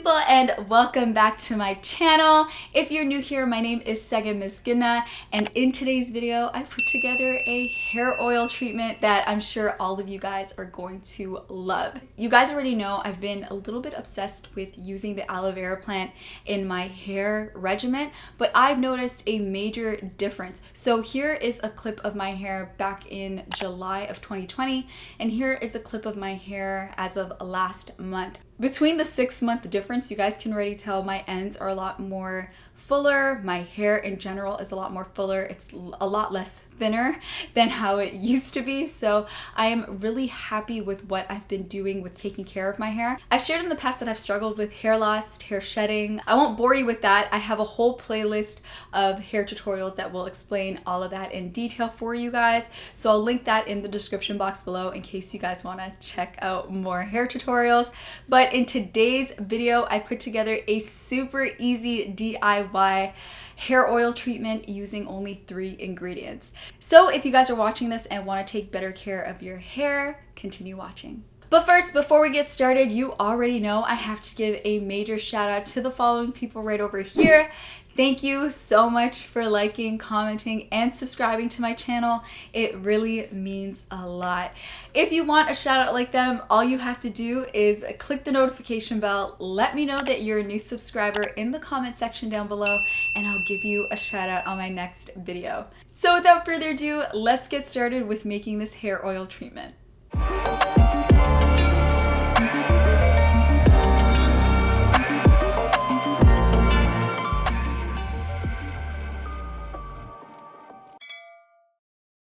people, and welcome back to my channel. If you're new here, my name is Segenhm, and in today's video I put together a hair oil treatment that I'm sure all of you guys are going to love. You guys already know I've been a little bit obsessed with using the aloe vera plant in my hair regimen, but I've noticed a major difference. So here is a clip of my hair back in July of 2020, and here is a clip of my hair as of last month. Between the 6-month difference, you guys can already tell my ends are a lot more fuller. My hair in general is a lot more fuller. It's a lot less thinner than how it used to be. So I am really happy with what I've been doing with taking care of my hair. I've shared in the past that I've struggled with hair loss, hair shedding. I won't bore you with that. I have a whole playlist of hair tutorials that will explain all of that in detail for you guys. So I'll link that in the description box below in case you guys want to check out more hair tutorials. But in today's video, I put together a super easy DIY hair oil treatment using only 3 ingredients. So if you guys are watching this and want to take better care of your hair, continue watching. But first, before we get started, you already know I have to give a major shout out to the following people right over here. Thank you so much for liking, commenting, and subscribing to my channel. It really means a lot. If you want a shout out like them, all you have to do is click the notification bell, let me know that you're a new subscriber in the comment section down below, and I'll give you a shout out on my next video. So without further ado, let's get started with making this hair oil treatment.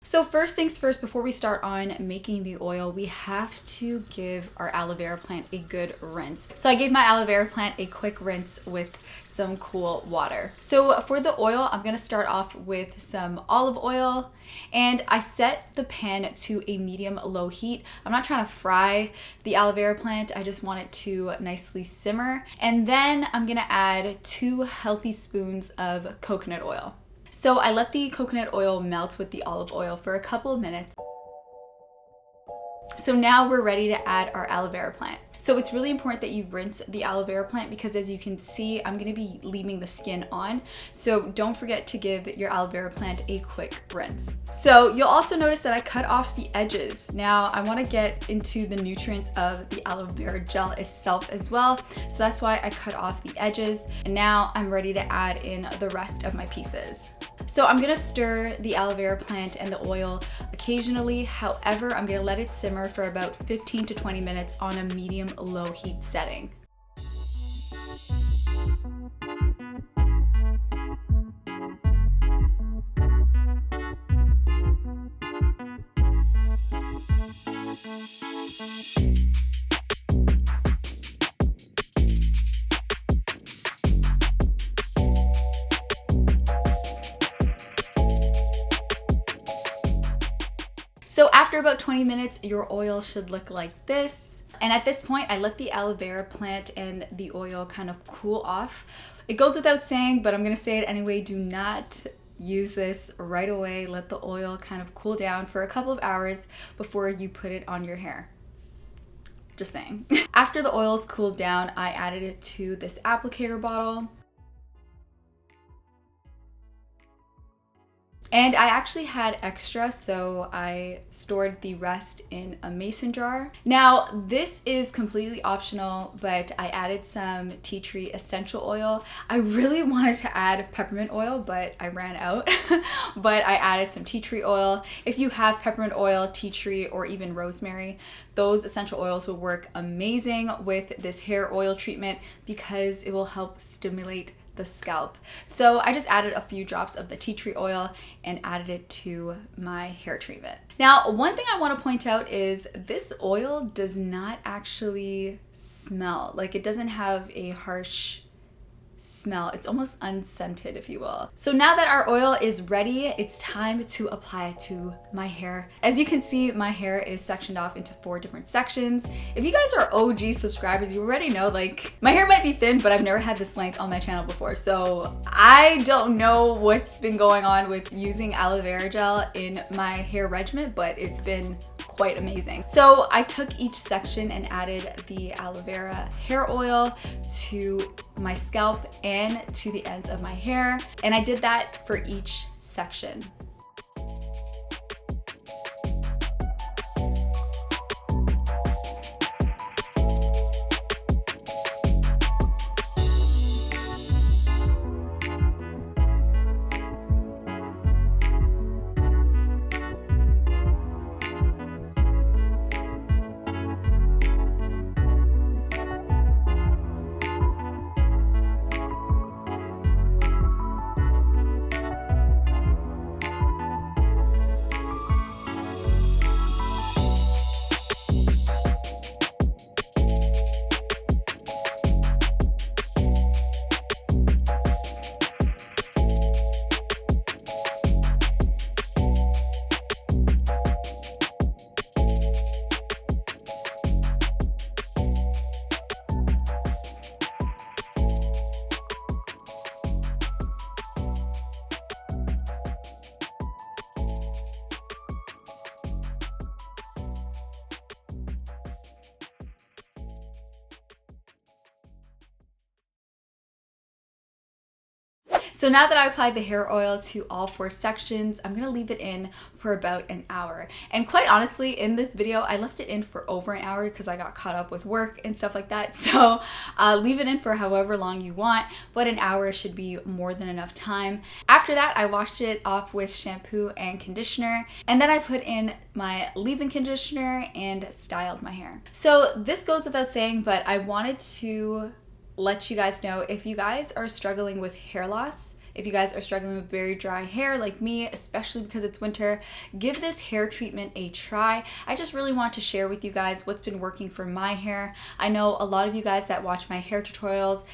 So first things first, before we start on making the oil, we have to give our aloe vera plant a good rinse. So I gave my aloe vera plant a quick rinse with some cool water. So for the oil, I'm gonna start off with some olive oil, and I set the pan to a medium-low heat. I'm not trying to fry the aloe vera plant, I just want it to nicely simmer. And then I'm gonna add 2 healthy spoons of coconut oil. So I let the coconut oil melt with the olive oil for a couple of minutes. So now we're ready to add our aloe vera plant. So it's really important that you rinse the aloe vera plant because, as you can see, I'm gonna be leaving the skin on. So don't forget to give your aloe vera plant a quick rinse. So you'll also notice that I cut off the edges. Now I wanna get into the nutrients of the aloe vera gel itself as well. So that's why I cut off the edges. And now I'm ready to add in the rest of my pieces. So I'm gonna stir the aloe vera plant and the oil occasionally. However, I'm gonna let it simmer for about 15 to 20 minutes on a medium-low heat setting. So after about 20 minutes, your oil should look like this. And at this point, I let the aloe vera plant and the oil kind of cool off. It goes without saying, but I'm gonna say it anyway, do not use this right away. Let the oil kind of cool down for a couple of hours before you put it on your hair. Just saying. After the oil's cooled down, I added it to this applicator bottle. And I actually had extra, so I stored the rest in a mason jar. Now, this is completely optional, but I added some tea tree essential oil. I really wanted to add peppermint oil, but I ran out. But I added some tea tree oil. If you have peppermint oil, tea tree, or even rosemary, those essential oils will work amazing with this hair oil treatment because it will help stimulate the scalp. So I just added a few drops of the tea tree oil and added it to my hair treatment. Now, one thing I want to point out is this oil does not actually smell. Like, it doesn't have a harsh smell. It's almost unscented, if you will. So now that our oil is ready, it's time to apply it to my hair. As you can see, my hair is sectioned off into 4 different sections. If you guys are OG subscribers, you already know, like, my hair might be thin, but I've never had this length on my channel before. So I don't know what's been going on with using aloe vera gel in my hair regimen, but it's been quite amazing. So I took each section and added the aloe vera hair oil to my scalp and to the ends of my hair. And I did that for each section. So now that I applied the hair oil to all 4 sections, I'm gonna leave it in for about an hour. And quite honestly, in this video, I left it in for over an hour because I got caught up with work and stuff like that. So leave it in for however long you want, but an hour should be more than enough time. After that, I washed it off with shampoo and conditioner, and then I put in my leave-in conditioner and styled my hair. So this goes without saying, but I wanted to let you guys know, if you guys are struggling with hair loss, if you guys are struggling with very dry hair like me, especially because it's winter, give this hair treatment a try. I just really want to share with you guys what's been working for my hair. I know a lot of you guys that watch my hair tutorials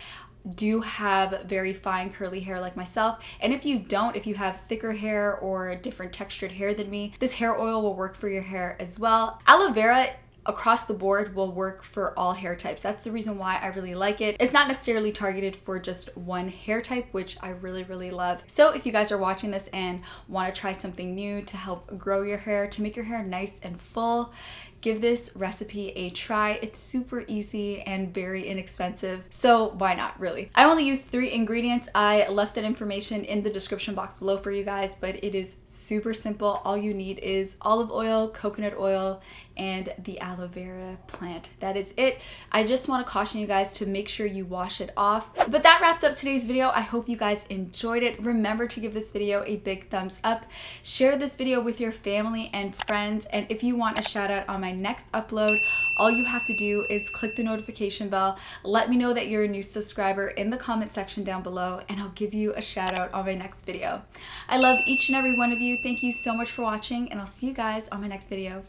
do have very fine curly hair like myself, and if you don't, if you have thicker hair or different textured hair than me, this hair oil will work for your hair as well. Aloe vera across the board will work for all hair types. That's the reason why I really like it. It's not necessarily targeted for just one hair type, which I really love. So if you guys are watching this and want to try something new to help grow your hair, to make your hair nice and full, give this recipe a try. It's super easy and very inexpensive, so why not, really? I only used 3 ingredients. I left that information in the description box below for you guys, but it is super simple. All you need is olive oil, coconut oil, and the aloe vera plant. That is it. I just want to caution you guys to make sure you wash it off. But that wraps up today's video. I hope you guys enjoyed it. Remember to give this video a big thumbs up. Share this video with your family and friends. And if you want a shout out on my next upload, all you have to do is click the notification bell. Let me know that you're a new subscriber in the comment section down below, and I'll give you a shout out on my next video. I love each and every one of you. Thank you so much for watching, and I'll see you guys on my next video.